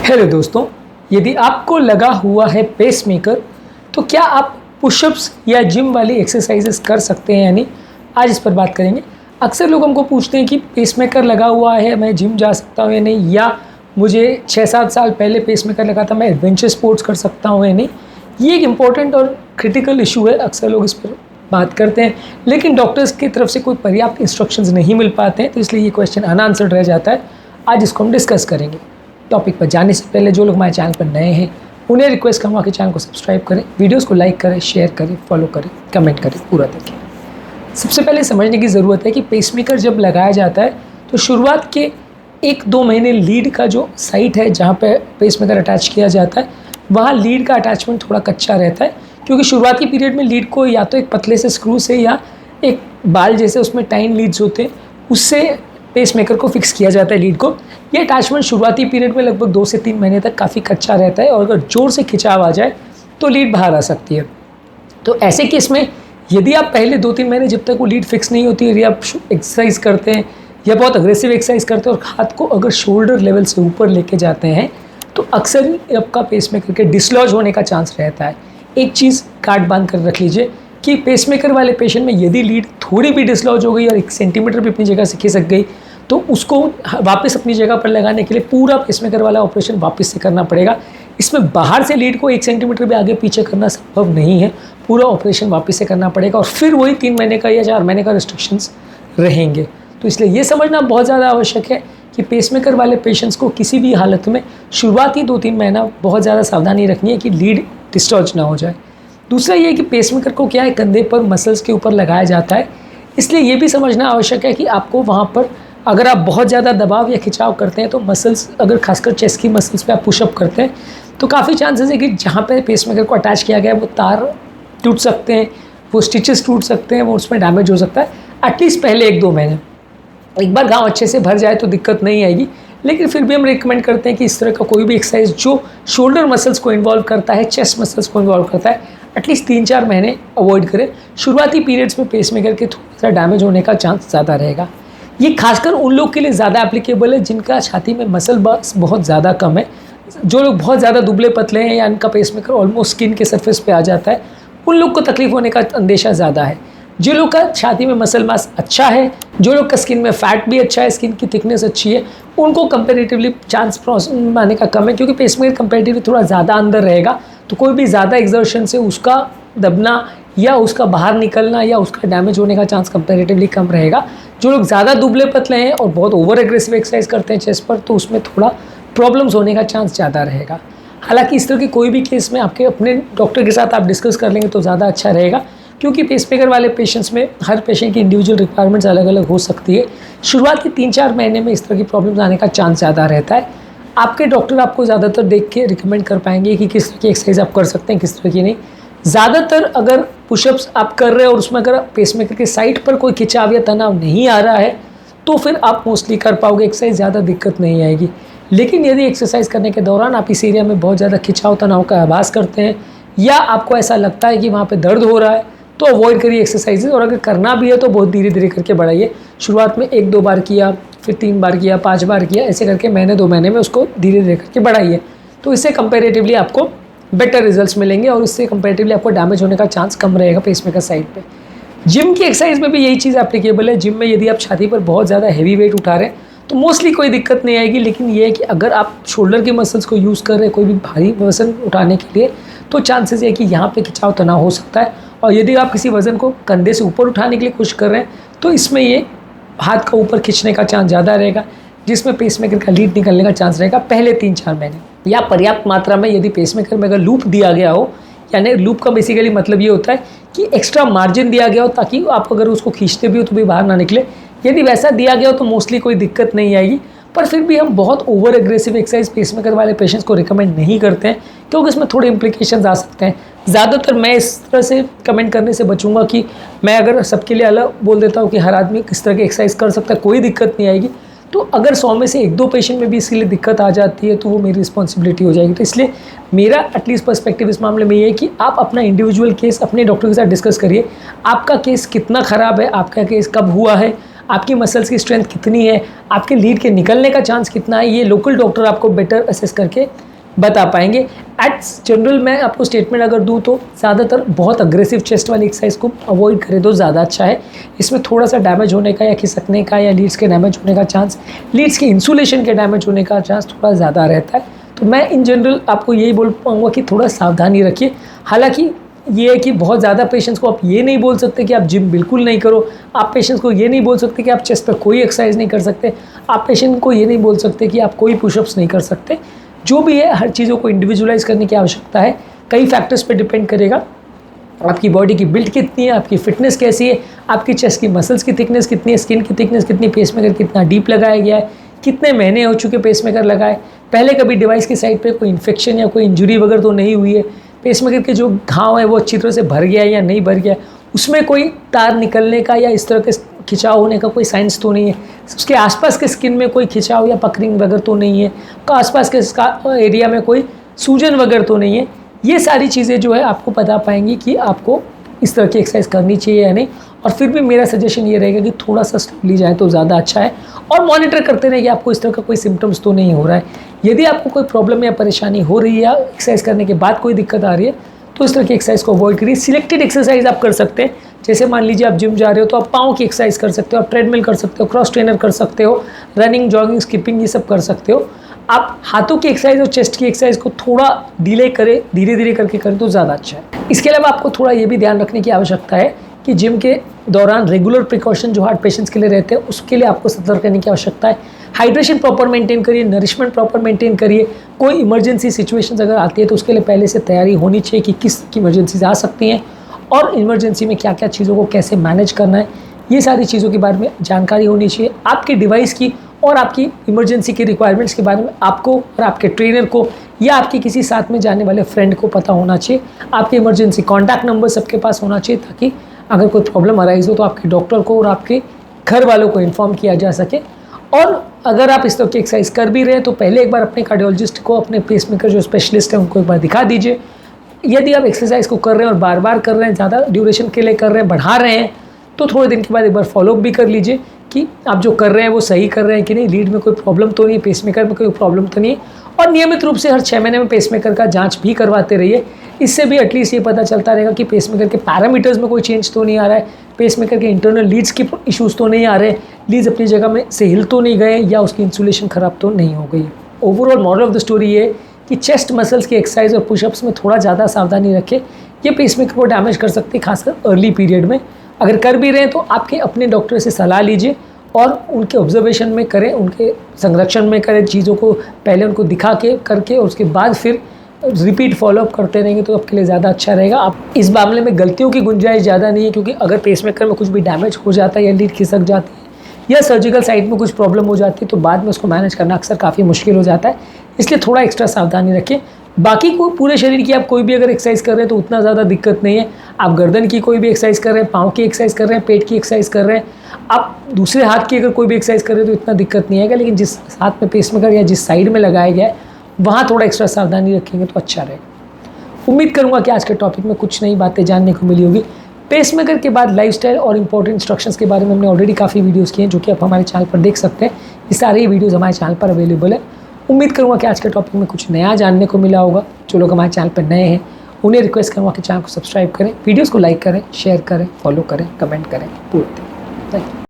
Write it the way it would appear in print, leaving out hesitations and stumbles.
Hello दोस्तों, यदि आपको लगा हुआ है पेसमेकर तो क्या आप पुशअप्स या जिम वाली एक्सरसाइजेस कर सकते हैं या नहीं, आज इस पर बात करेंगे। अक्सर लोग हमको पूछते हैं कि पेसमेकर लगा हुआ है, मैं जिम जा सकता हूँ या नहीं, या मुझे 6-7 साल पहले पेसमेकर लगा था, मैं एडवेंचर स्पोर्ट्स कर सकता हूँ या नहीं। ये एक इम्पॉर्टेंट और क्रिटिकल इशू है, अक्सर लोग इस पर बात करते हैं लेकिन डॉक्टर्स की तरफ से कोई पर्याप्त इंस्ट्रक्शंस नहीं मिल पाते हैं, तो इसलिए ये क्वेश्चन अनआंसर्ड रह जाता है। आज इसको हम डिस्कस करेंगे। टॉपिक पर जाने से पहले जो लोग हमारे चैनल पर नए हैं उन्हें रिक्वेस्ट करूँगा कि चैनल को सब्सक्राइब करें, वीडियोस को लाइक करें, शेयर करें, फॉलो करें, कमेंट करें, पूरा देखें। सबसे पहले समझने की ज़रूरत है कि पेसमेकर जब लगाया जाता है तो शुरुआत के 1-2 महीने लीड का जो साइट है जहाँ पे पेसमेकर अटैच किया जाता है वहाँ लीड का अटैचमेंट थोड़ा कच्चा रहता है, क्योंकि शुरुआती पीरियड में लीड को या तो एक पतले से स्क्रू से या एक बाल जैसे उसमें टाइन लीड्स होते हैं उससे पेसमेकर को फिक्स किया जाता है लीड को। ये अटैचमेंट शुरुआती पीरियड में लगभग 2 से 3 महीने तक काफ़ी कच्चा रहता है और अगर ज़ोर से खिंचाव आ जाए तो लीड बाहर आ सकती है। तो ऐसे केस में यदि आप पहले 2-3 महीने जब तक वो लीड फिक्स नहीं होती, यदि आप एक्सरसाइज करते हैं या बहुत अग्रेसिव एक्सरसाइज करते हैं और हाथ को अगर शोल्डर लेवल से ऊपर लेके जाते हैं तो अक्सर ही आपका पेसमेकर के डिसलॉज होने का चांस रहता है। एक चीज़ काट बांध कर रख लीजिए कि पेसमेकर वाले पेशेंट में यदि लीड थोड़ी भी डिसलॉज हो गई और 1 सेंटीमीटर भी अपनी जगह से खिसक गई तो उसको वापस अपनी जगह पर लगाने के लिए पूरा पेसमेकर वाला ऑपरेशन वापस से करना पड़ेगा। इसमें बाहर से लीड को 1 सेंटीमीटर भी आगे पीछे करना संभव नहीं है, पूरा ऑपरेशन वापस से करना पड़ेगा और फिर वही 3 महीने का या 4 महीने का रिस्ट्रिक्शंस रहेंगे। तो इसलिए ये समझना बहुत ज़्यादा आवश्यक है कि पेसमेकर वाले पेशेंट्स को किसी भी हालत में शुरुआती 2-3 महीना बहुत ज़्यादा सावधानी रखनी है कि लीड डिस्टॉर्च ना हो जाए। दूसरा ये कि पेसमेकर को क्या है, कंधे पर मसल्स के ऊपर लगाया जाता है, इसलिए ये भी समझना आवश्यक है कि आपको वहाँ पर अगर आप बहुत ज़्यादा दबाव या खिंचाव करते हैं तो मसल्स, अगर खासकर चेस्ट की मसल्स पे आप पुशअप करते हैं तो काफ़ी चांसेस है कि जहाँ पे पेसमेकर को अटैच किया गया है वो तार टूट सकते हैं, वो स्टिचेस टूट सकते हैं, वो उसमें डैमेज हो सकता है। एटलीस्ट पहले 1-2 महीने एक बार गाँव अच्छे से भर जाए तो दिक्कत नहीं आएगी, लेकिन फिर भी हम रिकमेंड करते हैं कि इस तरह का कोई भी एक्सरसाइज जो शोल्डर मसल्स को इन्वॉल्व करता है, चेस्ट मसल्स को इन्वॉल्व करता है, एटलीस्ट 3-4 महीने अवॉइड करें। शुरुआती पीरियड्स में पेसमेकर के थोड़ा सा डैमेज होने का चांस ज़्यादा रहेगा। ये खासकर उन लोग के लिए ज़्यादा एप्लीकेबल है जिनका छाती में मसल मास बहुत ज़्यादा कम है। जो लोग बहुत ज़्यादा दुबले पतले हैं या इनका पेसमेकर ऑलमोस्ट स्किन के सरफेस पे आ जाता है, उन लोग को तकलीफ होने का अंदेशा ज़्यादा है। जो लोग का छाती में मसल मास अच्छा है, जो लोग का स्किन में फैट भी अच्छा है, स्किन की थिकनेस अच्छी है, उनको कंपेरेटिवली चांस आने का कम है, क्योंकि पेसमेकर कंपेरेटिवली थोड़ा ज़्यादा अंदर रहेगा तो कोई भी ज़्यादा एक्सर्शन से उसका दबना या उसका बाहर निकलना या उसका डैमेज होने का चांस कंपेरेटिवली कम रहेगा। जो लोग ज़्यादा दुबले पतले हैं और बहुत ओवर एग्रेसिव एक्सरसाइज करते हैं चेस्ट पर तो उसमें थोड़ा प्रॉब्लम्स होने का चांस ज़्यादा रहेगा। हालांकि इस तरह के कोई भी केस में आपके अपने डॉक्टर के साथ आप डिस्कस कर लेंगे तो ज़्यादा अच्छा रहेगा, क्योंकि पेसमेकर वाले पेशेंट्स में हर पेशेंट की इंडिविजुअल रिक्वायरमेंट्स अलग अलग हो सकती है। शुरुआत के 3-4 महीने में इस तरह की प्रॉब्लम्स आने का चांस ज़्यादा रहता है। आपके डॉक्टर आपको ज़्यादातर देख के रिकमेंड कर पाएंगे कि किस तरह की एक्सरसाइज आप कर सकते हैं, किस तरह की नहीं। ज़्यादातर अगर पुशअप्स आप कर रहे हैं और उसमें अगर पेसमेकर के साइड पर कोई खिंचाव या तनाव नहीं आ रहा है तो फिर आप मोस्टली कर पाओगे, एक्सरसाइज ज़्यादा दिक्कत नहीं आएगी। लेकिन यदि एक्सरसाइज करने के दौरान आप इस एरिया में बहुत ज़्यादा खिंचाव तनाव का आभास करते हैं या आपको ऐसा लगता है कि वहाँ पर दर्द हो रहा है तो अवॉइड करिए एक्सरसाइजेज, और अगर करना भी है तो बहुत धीरे धीरे करके बढ़ाइए। शुरुआत में 1-2 बार किया, फिर 3 बार किया, 5 बार किया, ऐसे करके महीने 2 महीने में उसको धीरे धीरे करके बढ़ाइए। तो इससे कंपेरेटिवली आपको बेटर रिजल्ट्स मिलेंगे और इससे कंपेरेटिवली आपको डैमेज होने का चांस कम रहेगा पेसमेकर साइड पे। जिम की एक्सरसाइज में भी यही चीज़ एप्लीकेबल है। जिम में यदि आप छाती पर बहुत ज़्यादा हैवी वेट उठा रहे हैं तो मोस्टली कोई दिक्कत नहीं आएगी, लेकिन ये है कि अगर आप शोल्डर के मसल्स को यूज़ कर रहे हैं कोई भी भारी वजन उठाने के लिए तो चांसेस है कि यहाँ पे खिंचाव तनाव हो सकता है। और यदि आप किसी वज़न को कंधे से ऊपर उठाने के लिए कोशिश कर रहे हैं तो इसमें ये हाथ का ऊपर खींचने का चांस ज़्यादा रहेगा, जिसमें पेसमेकर का लीड निकलने का चांस रहेगा पहले 3-4 महीने। या पर्याप्त मात्रा में यदि पेसमेकर में अगर लूप दिया गया हो, यानी लूप का बेसिकली मतलब ये होता है कि एक्स्ट्रा मार्जिन दिया गया हो ताकि आप अगर उसको खींचते भी हो तो भी बाहर ना निकले, यदि वैसा दिया गया हो तो मोस्टली कोई दिक्कत नहीं आएगी। पर फिर भी हम बहुत ओवर एग्रेसिव एक्सरसाइज पेसमेकर वाले पेशेंट्स को रिकमेंड नहीं करते हैं, क्योंकि इसमें थोड़े इंप्लीकेशंस आ सकते हैं। ज़्यादातर मैं इस तरह से कमेंट करने से बचूंगा कि मैं अगर सबके लिए अलग बोल देता हूँ कि हर आदमी किस तरह की एक्सरसाइज कर सकता है, कोई दिक्कत नहीं आएगी। तो अगर 100 में से 1-2 पेशेंट में भी इसके लिए दिक्कत आ जाती है तो वो मेरी रिस्पॉन्सिबिलिटी हो जाएगी। तो इसलिए मेरा एटलीस्ट पर्सपेक्टिव इस मामले में ये है कि आप अपना इंडिविजुअल केस अपने डॉक्टर के साथ डिस्कस करिए। आपका केस कितना ख़राब है, आपका केस कब हुआ है, आपकी मसल्स की स्ट्रेंथ कितनी है, आपके लीड के निकलने का चांस कितना है, ये लोकल डॉक्टर आपको बेटर असेस करके बता पाएंगे। एट जनरल मैं आपको स्टेटमेंट अगर दूं तो ज़्यादातर बहुत अग्रेसिव चेस्ट वाली एक्सरसाइज को अवॉइड करें तो ज़्यादा अच्छा है। इसमें थोड़ा सा डैमेज होने का या खिसकने का या लीड्स के डैमेज होने का चांस, लीड्स के इंसुलेशन के डैमेज होने का चांस थोड़ा ज़्यादा रहता है। तो मैं इन जनरल आपको यही बोल पाऊँगा कि थोड़ा सावधानी रखिए। हालाँकि ये है कि बहुत ज़्यादा पेशेंट्स को आप ये नहीं बोल सकते कि आप जिम बिल्कुल नहीं करो, आप पेशेंट्स को ये नहीं बोल सकते कि आप चेस्ट पर कोई एक्सरसाइज नहीं कर सकते, आप पेशेंट को ये नहीं बोल सकते कि आप कोई पुशअप्स नहीं कर सकते। जो भी है हर चीज़ों को इंडिविजुअलाइज करने की आवश्यकता है। कई फैक्टर्स पे डिपेंड करेगा, आपकी बॉडी की बिल्ड कितनी है, आपकी फिटनेस कैसी है, आपकी चेस्ट की मसल्स की थिकनेस कितनी है, स्किन की थिकनेस कितनी, पेसमेकर कितना डीप लगाया गया है, कितने महीने हो चुके पेसमेकर लगाए, पहले कभी डिवाइस की साइड पे कोई इन्फेक्शन या कोई इंजुरी वगैरह तो नहीं हुई है, पेसमेकर के जो घाव है वो अच्छी तरह से भर गया है या नहीं भर गया, उसमें कोई तार निकलने का या इस तरह के खिंचाव होने का कोई साइंस तो नहीं है, उसके आसपास के स्किन में कोई खिंचाव या पकरिंग वगैरह तो नहीं है, तो आसपास के एरिया में कोई सूजन वगैरह तो नहीं है। ये सारी चीज़ें जो है आपको बता पाएंगी कि आपको इस तरह की एक्सरसाइज करनी चाहिए या नहीं। और फिर भी मेरा सजेशन ये रहेगा कि थोड़ा सा स्लो ली जाए तो ज़्यादा अच्छा है, और मॉनिटर करते रहें कि आपको इस तरह का कोई सिम्टम्स तो नहीं हो रहा है। यदि आपको कोई प्रॉब्लम या परेशानी हो रही है या एक्सरसाइज करने के बाद कोई दिक्कत आ रही है तो इस तरह की एक्सरसाइज को अवॉइड करिए। सिलेक्टेड एक्सरसाइज आप कर सकते हैं, जैसे मान लीजिए आप जिम जा रहे हो तो आप पाँव की एक्सरसाइज कर सकते हो, आप ट्रेडमिल कर सकते हो, क्रॉस ट्रेनर कर सकते हो, रनिंग, जॉगिंग, स्किपिंग, ये सब कर सकते हो। आप हाथों की एक्सरसाइज और चेस्ट की एक्सरसाइज को थोड़ा डिले करें, धीरे धीरे करके करें तो ज़्यादा अच्छा है। इसके अलावा आपको थोड़ा ये भी ध्यान रखने की आवश्यकता है कि जिम के दौरान रेगुलर प्रिकॉशन जो हार्ट पेशेंट्स के लिए रहते हैं उसके लिए आपको सतर्क रहने की आवश्यकता है। हाइड्रेशन प्रॉपर मेंटेन करिए, नरिशमेंट प्रॉपर मेंटेन करिए। कोई इमरजेंसी सिचुएशंस अगर आती है तो उसके लिए पहले से तैयारी होनी चाहिए कि किस की इमरजेंसीज आ सकती हैं और इमरजेंसी में क्या क्या चीज़ों को कैसे मैनेज करना है, ये सारी चीज़ों के बारे में जानकारी होनी चाहिए। आपके डिवाइस की और आपकी इमरजेंसी की रिक्वायरमेंट्स के बारे में आपको और आपके ट्रेनर को या आपके किसी साथ में जाने वाले फ्रेंड को पता होना चाहिए। आपके इमरजेंसी कॉन्टैक्ट नंबर सबके पास होना चाहिए ताकि अगर कोई प्रॉब्लम अराइज हो तो आपके डॉक्टर को और आपके घर वालों को इन्फॉर्म किया जा सके। और अगर आप इस तरह की एक्सरसाइज कर भी रहे हैं तो पहले एक बार अपने कार्डियोलॉजिस्ट को, अपने पेसमेकर जो स्पेशलिस्ट है उनको एक बार दिखा दीजिए। यदि आप एक्सरसाइज को कर रहे हैं और बार बार कर रहे हैं, ज़्यादा ड्यूरेशन के लिए कर रहे हैं, बढ़ा रहे हैं, तो थोड़े दिन के बाद एक बार फॉलोअप भी कर लीजिए कि आप जो कर रहे हैं वो सही कर रहे हैं कि नहीं, लीड में कोई प्रॉब्लम तो नहीं है, पेसमेकर में कोई प्रॉब्लम तो नहीं है। और नियमित रूप से हर 6 महीने में पेसमेकर का जांच भी करवाते रहिए। इससे भी एटलीस्ट ये पता चलता रहेगा कि पेसमेकर के पैरामीटर्स में कोई चेंज तो नहीं आ रहा है, पेसमेकर के इंटरनल लीड्स की इश्यूज़ तो नहीं आ रहे, लीड्स अपनी जगह में से हिल तो नहीं गए या उसकी इंसुलेशन ख़राब तो नहीं हो गई। Overall moral of the story ये कि चेस्ट मसल्स की एक्सरसाइज और पुशअप्स में थोड़ा ज़्यादा सावधानी रखें। ये पेसमेकर को डैमेज कर सकती है, खासकर अर्ली पीरियड में। अगर कर भी रहे हैं तो आपके अपने डॉक्टर से सलाह लीजिए और उनके ऑब्जर्वेशन में करें, उनके संरक्षण में करें चीज़ों को, पहले उनको दिखा के करके और उसके बाद फिर रिपीट फॉलोअप करते रहेंगे तो आपके लिए ज़्यादा अच्छा रहेगा। आप इस मामले में गलतियों की गुंजाइश ज़्यादा नहीं है, क्योंकि अगर पेसमेकर में कुछ भी डैमेज हो जाता है या लीड खिसक जाती है या सर्जिकल साइड में कुछ प्रॉब्लम हो जाती है तो बाद में उसको मैनेज करना अक्सर काफ़ी मुश्किल हो जाता है। इसलिए थोड़ा एक्स्ट्रा सावधानी रखें। बाकी को पूरे शरीर की आप कोई भी अगर एक्सरसाइज कर रहे हैं तो उतना ज़्यादा दिक्कत नहीं है। आप गर्दन की कोई भी एक्सरसाइज कर रहे हैं, पाँव की एक्सरसाइज कर रहे हैं, पेट की एक्सरसाइज कर रहे हैं, आप दूसरे हाथ की अगर कोई भी एक्सरसाइज कर रहे हैं तो इतना दिक्कत नहीं आएगा। लेकिन जिस हाथ में पेसमेकर या जिस साइड में लगाया गया है वहाँ थोड़ा एक्स्ट्रा सावधानी रखेंगे तो अच्छा रहेगा। उम्मीद करूँगा कि आज के टॉपिक में कुछ नई बातें जानने को मिली होगी। पेसमेकर के बाद लाइफस्टाइल और इंपॉर्टेंट इंस्ट्रक्शंस के बारे में हमने ऑलरेडी काफ़ी वीडियोस किए हैं जो कि आप हमारे चैनल पर देख सकते हैं। ये सारे वीडियोस हमारे चैनल पर अवेलेबल है। उम्मीद करूँगा कि आज के टॉपिक में कुछ नया जानने को मिला होगा। जो लोग हमारे चैनल पर नए हैं उन्हें रिक्वेस्ट करूँगा कि चैनल को सब्सक्राइब करें, वीडियोज़ को लाइक करें, शेयर करें, फॉलो करें, कमेंट करें। पूर्ति थैंक यू।